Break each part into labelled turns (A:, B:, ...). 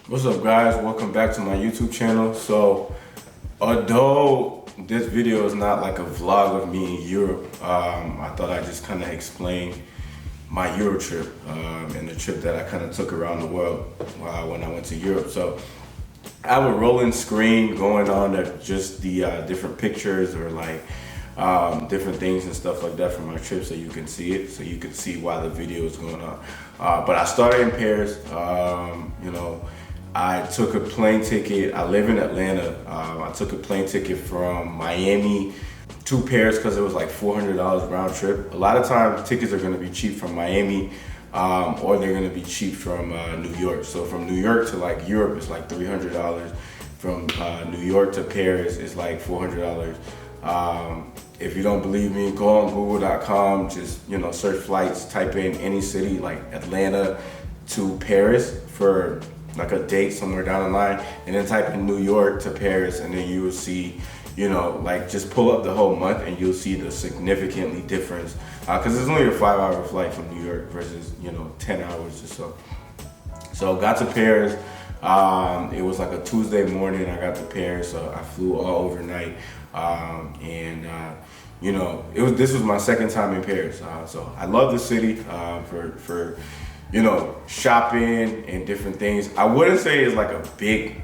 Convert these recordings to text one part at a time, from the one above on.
A: What's up, guys? Welcome back to my YouTube channel. So although this video is not like a vlog of me in Europe, I thought I'd just kind of explain my Eurotrip and the trip that I kind of took around the world when I went to Europe. So I have a rolling screen going on of just the different pictures or like different things and stuff like that from my trip, so you can see it, so you can see why the video is going on. But I started in Paris. I took a plane ticket. I live in Atlanta. I took a plane ticket from Miami to Paris because it was like $400 round trip. A lot of times tickets are going to be cheap from Miami or they're going to be cheap from New York. So from New York to like Europe, it's like $300. From New York to Paris, it's like $400. If you don't believe me, go on google.com, just search flights, type in any city like Atlanta to Paris for like a date somewhere down the line, and then type in New York to Paris, and then you will see, like just pull up the whole month and you'll see the significantly difference, because it's only a 5-hour flight from New York versus 10 hours or so. So got to Paris. It was like a Tuesday morning. I got to Paris, so I flew all overnight, this was my second time in Paris. So I love the city for shopping and different things. I wouldn't say it's like a big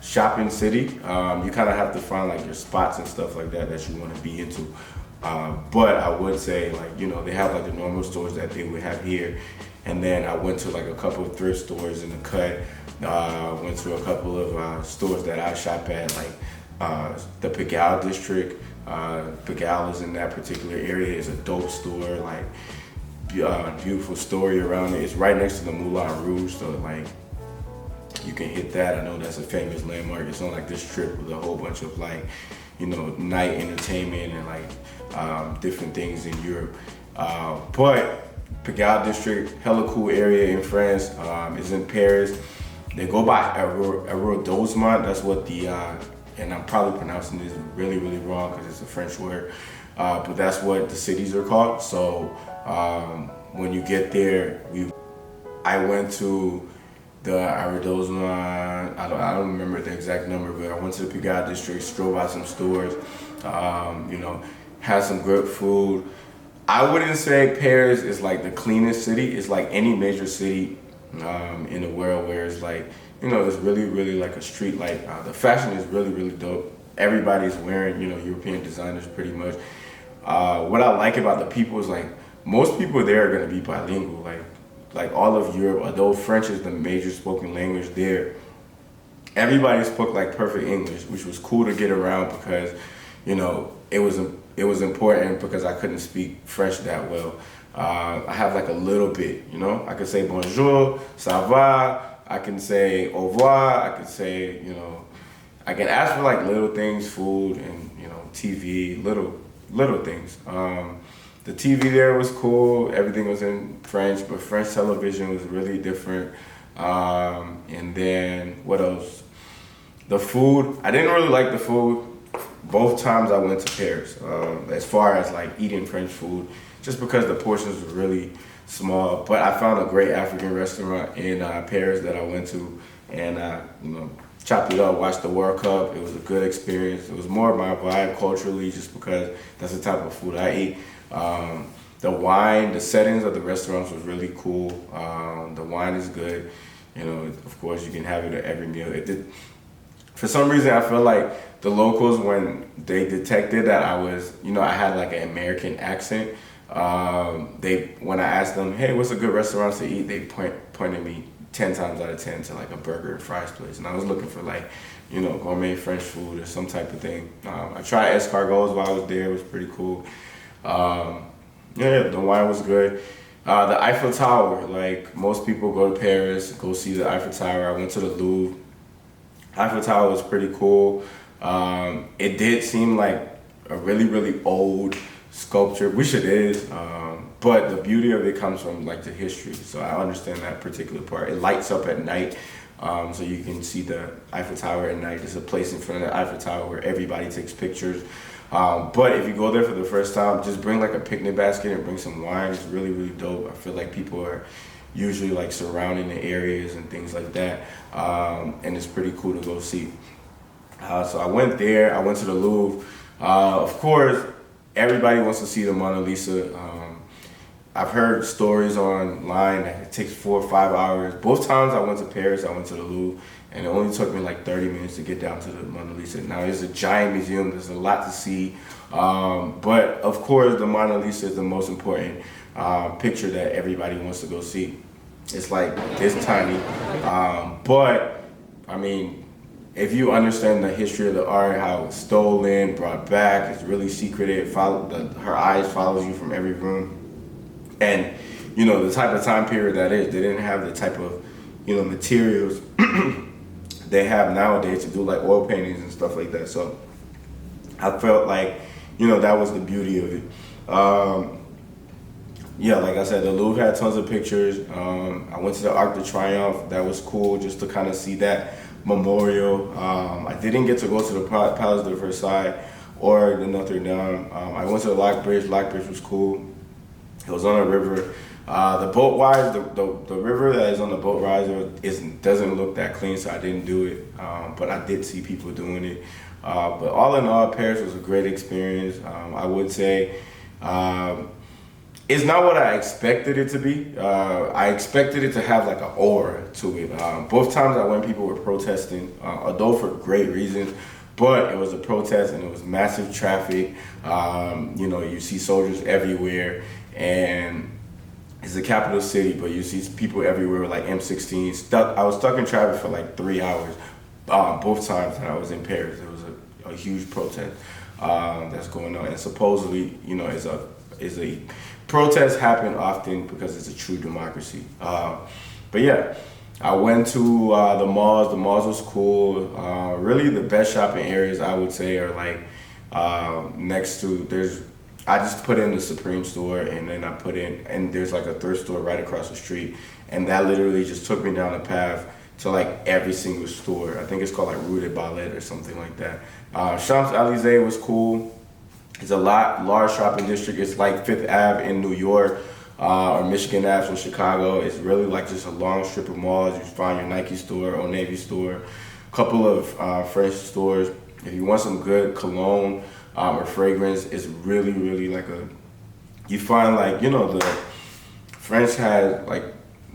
A: shopping city. You kind of have to find like your spots and stuff like that you want to be into. But I would say like, they have like the normal stores that they would have here. And then I went to like a couple of thrift stores in the cut. Went to a couple of stores that I shop at, like the Pigalle district. Pigalle is in that particular area. It's a dope store, like beautiful story around it. It's right next to the Moulin Rouge, so like you can hit that. I know that's a famous landmark. It's on like this trip with a whole bunch of like night entertainment and like different things in Europe. But Pigalle district, hella cool area in France. Is in Paris. They go by arrondissement. That's what the and I'm probably pronouncing this really wrong because it's a French word, but that's what the cities are called. So when you get there, I went to the arrondissement. I don't remember the exact number, but I went to the Pigalle district, strolled by some stores, had some good food. I wouldn't say Paris is like the cleanest city. It's like any major city in the world where it's like, it's really like a street. Like the fashion is really dope. Everybody's wearing, European designers pretty much. What I like about the people is like, most people there are gonna be bilingual. Like all of Europe, although French is the major spoken language there, everybody spoke like perfect English, which was cool to get around because, it was important because I couldn't speak French that well. I have like a little bit, I could say bonjour, ça va, I can say au revoir, I can say, I can ask for like little things, food and, TV, little things. The TV there was cool, everything was in French, but French television was really different. And then what else? The food, I didn't really like the food both times I went to Paris, as far as like eating French food, just because the portions were really small. But I found a great African restaurant in Paris that I went to, and chopped it up, watched the World Cup. It was a good experience. It was more of my vibe culturally, just because that's the type of food I eat. The wine, the settings of the restaurants was really cool. The wine is good. Of course you can have it at every meal. For some reason, I feel like the locals, when they detected that I was, I had like an American accent, when I asked them, hey, what's a good restaurant to eat, they pointed me 10 times out of 10 to like a burger and fries place. And I was looking for like, gourmet French food or some type of thing. I tried escargots while I was there. It was pretty cool. The wine was good. The Eiffel Tower, like most people go to Paris, go see the Eiffel Tower. I went to the Louvre. Eiffel Tower was pretty cool. It did seem like a really old sculpture, which it is, but the beauty of it comes from like the history. So I understand that particular part. It lights up at night, so you can see the Eiffel Tower at night. There's a place in front of the Eiffel Tower where everybody takes pictures. But if you go there for the first time, just bring like a picnic basket and bring some wine. It's really dope. I feel like people are usually like surrounding the areas and things like that. And it's pretty cool to go see. So I went there. I went to the Louvre. Of course, everybody wants to see the Mona Lisa. I've heard stories online that it takes 4 or 5 hours. Both times I went to Paris, I went to the Louvre, and it only took me like 30 minutes to get down to the Mona Lisa. Now, it's a giant museum. There's a lot to see. But, of course, the Mona Lisa is the most important picture that everybody wants to go see. It's like this tiny. But, I mean, if you understand the history of the art, how it's stolen, brought back, it's really secretive. Her eyes follows you from every room. And, you know, the type of time period that is, they didn't have the type of, you know, materials they have nowadays to do like oil paintings and stuff like that. So I felt like, you know, that was the beauty of it. Yeah, like I said, the Louvre had tons of pictures. I went to the Arc de Triomphe. That was cool just to kind of see that memorial. I didn't get to go to the Palace de Versailles or the Notre Dame. I went to the Lock Bridge. Lock Bridge was cool. It was on a river. The boat rides, the river that is on the boat rides doesn't look that clean, so I didn't do it. But I did see people doing it. But all in all, Paris was a great experience. I would say it's not what I expected it to be. I expected it to have like an aura to it. Both times I went, people were protesting, although for great reasons. But it was a protest and it was massive traffic. You know, you see soldiers everywhere. And it's the capital city, but you see people everywhere like M16 I was stuck in traffic for like 3 hours. Both times that I was in Paris, there was a huge protest that's going on, and supposedly, you know, is a protest happen often because it's a true democracy. But yeah, I went to the malls. The malls was cool. Really, the best shopping areas I would say are like next to I just put in the Supreme store, and then and there's like a thrift store right across the street, and that literally just took me down a path to like every single store. I think it's called like Rue de Ballet or something like that. Champs-Élysées was cool. It's a large shopping district. It's like Fifth Ave in New York, or Michigan Ave in Chicago. It's really like just a long strip of malls. You find your Nike store, Old Navy store, a couple of French stores. If you want some good cologne, or fragrance, is really, really like you find like, you know, the French has like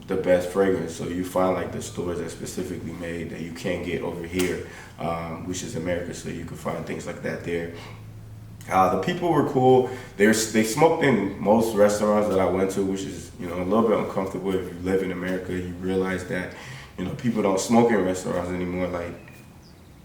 A: the best fragrance, so you find like the stores that specifically made that you can't get over here, which is America, so you can find things like that there. The people were cool. They smoked in most restaurants that I went to, which is, you know, a little bit uncomfortable. If you live in America, you realize that, you know, people don't smoke in restaurants anymore like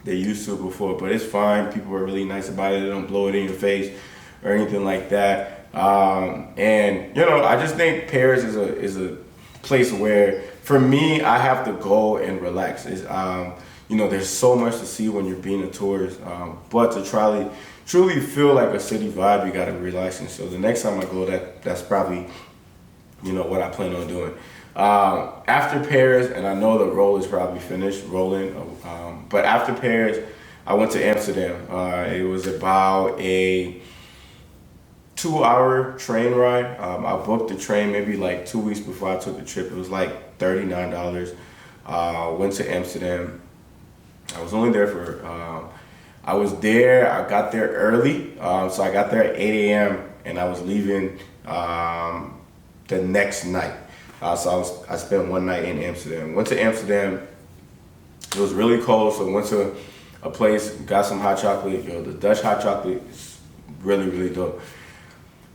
A: they used to before, but it's fine. People are really nice about it. They don't blow it in your face or anything like that. And, you know, I just think Paris is a place where, for me, I have to go and relax. You know, there's so much to see when you're being a tourist, but to truly feel like a city vibe, you gotta relax. And so the next time I go, that's probably, you know, what I plan on doing. After Paris, and I know the roll is probably finished rolling, but after Paris, I went to Amsterdam. It was about a 2-hour train ride. I booked the train maybe like 2 weeks before I took the trip. It was like $39. Went to Amsterdam. I was only there I got there early. So I got there at 8 a.m. and I was leaving the next night. So I spent one night in Amsterdam. Went to Amsterdam. It was really cold, so went to a place, got some hot chocolate. You know, the Dutch hot chocolate is really, really dope.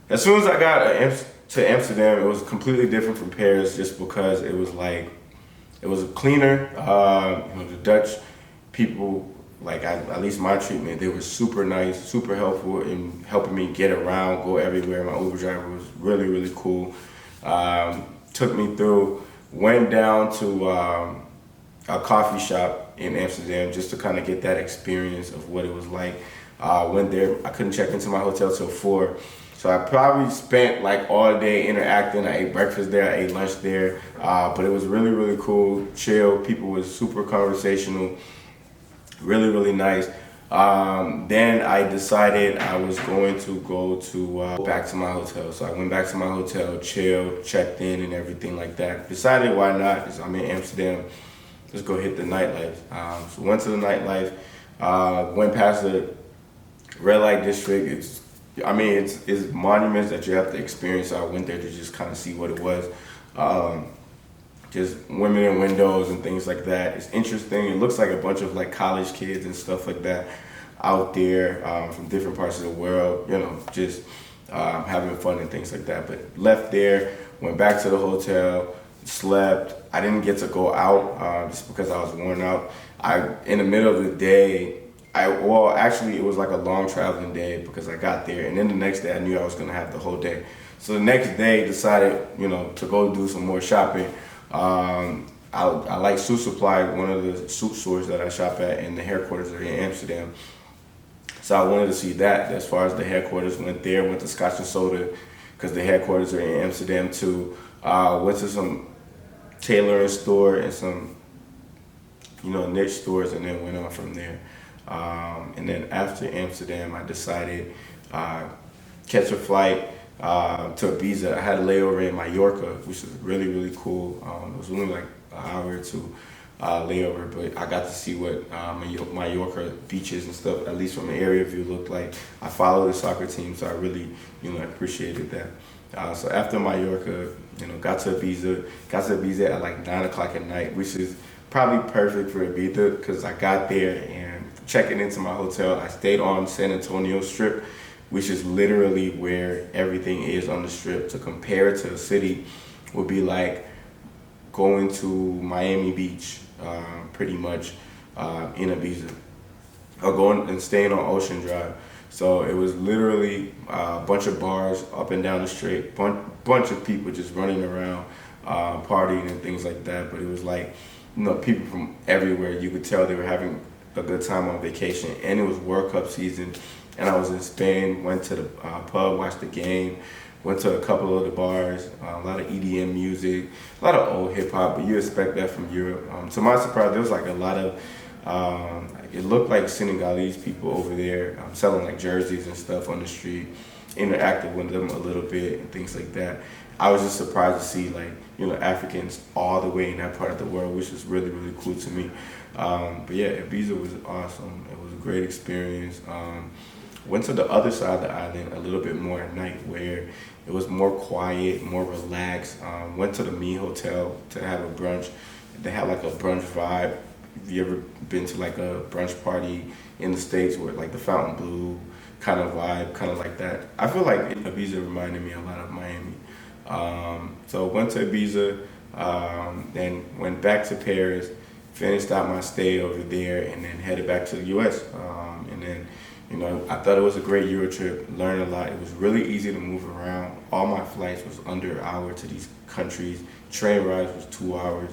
A: As soon as I got to Amsterdam, it was completely different from Paris, just because it was cleaner. You know, the Dutch people, like at least my treatment, they were super nice, super helpful in helping me get around, go everywhere. My Uber driver was really, really cool. Took me through, went down to a coffee shop in Amsterdam just to kind of get that experience of what it was like. Went there, I couldn't check into my hotel till 4. So I probably spent like all day interacting. I ate breakfast there, I ate lunch there. But it was really, really cool, chill. People were super conversational, really, really nice. Then I decided I was going to go to back to my hotel. So I went back to my hotel, chilled, checked in and everything like that. Decided why not, because I'm in Amsterdam, let's go hit the nightlife. So went to the nightlife, went past the red light district. It's monuments that you have to experience. So I went there to just kind of see what it was. Just women in windows and things like that. It's interesting. It looks like a bunch of like college kids and stuff like that out there from different parts of the world, you know, just having fun and things like that. But left there, went back to the hotel, slept. I didn't get to go out just because I was worn out. In the middle of the day, actually it was like a long traveling day because I got there, and then the next day I knew I was gonna have the whole day. So the next day decided, you know, to go do some more shopping. I like Suit Supply, one of the suit stores that I shop at, and the headquarters are in Amsterdam. So I wanted to see that. As far as the headquarters, went there, went to Scotch and Soda because the headquarters are in Amsterdam too. Went to some tailoring store and some, you know, niche stores, and then went on from there. And then after Amsterdam, I decided catch a flight to Ibiza. I had a layover in Mallorca, which is really, really cool. It was only like an hour or two layover, but I got to see what Mallorca beaches and stuff, at least from an area view, looked like. I followed the soccer team, so I really, you know, appreciated that. So after Mallorca, you know, got to Ibiza at like 9 o'clock at night, which is probably perfect for Ibiza because I got there and checking into my hotel, I stayed on San Antonio Strip, which is literally where everything is on the Strip. To compare it to the city would be like going to Miami Beach, pretty much in Ibiza, or going and staying on Ocean Drive. So it was literally a bunch of bars up and down the street, bunch of people just running around, partying and things like that. But it was like, you know, people from everywhere. You could tell they were having a good time on vacation, and it was World Cup season. And I was in Spain, went to the pub, watched the game, went to a couple of the bars, a lot of EDM music, a lot of old hip hop, but you expect that from Europe. To my surprise, there was like a lot of, it looked like Senegalese people over there selling like jerseys and stuff on the street, interacted with them a little bit and things like that. I was just surprised to see like, you know, Africans all the way in that part of the world, which is really, really cool to me. But yeah, Ibiza was awesome. It was a great experience. Went to the other side of the island a little bit more at night, where it was more quiet, more relaxed. Went to the Me Hotel to have a brunch. They had like a brunch vibe. Have you ever been to like a brunch party in the States where like the Fountain Blue kind of vibe, kind of like that? I feel like Ibiza reminded me a lot of Miami. So went to Ibiza, then went back to Paris, finished out my stay over there, and then headed back to the US. And then, you know, I thought it was a great Eurotrip, learned a lot. It was really easy to move around. All my flights was under an hour to these countries. Train rides was 2 hours.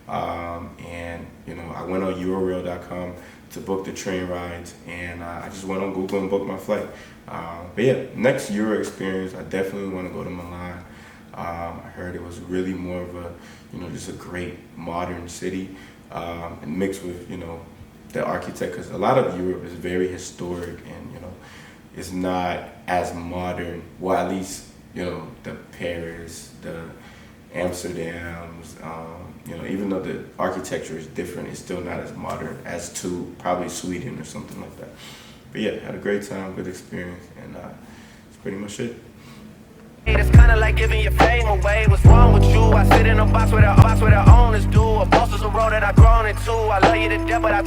A: And, you know, I went on Eurorail.com to book the train rides, and I just went on Google and booked my flight. But yeah, next Euro experience, I definitely want to go to Milan. I heard it was really more of a, you know, just a great modern city, and mixed with, you know, the architect, because a lot of Europe is very historic and, you know, it's not as modern. Well, at least, you know, the Paris, the Amsterdam's, you know, even though the architecture is different, it's still not as modern as to probably Sweden or something like that. But yeah, had a great time, good experience, and that's pretty much it.
B: It's kinda like giving your fame away. What's wrong with you? I sit in a box where the owners do. A boss is a road that I've grown into. I love you to death, but I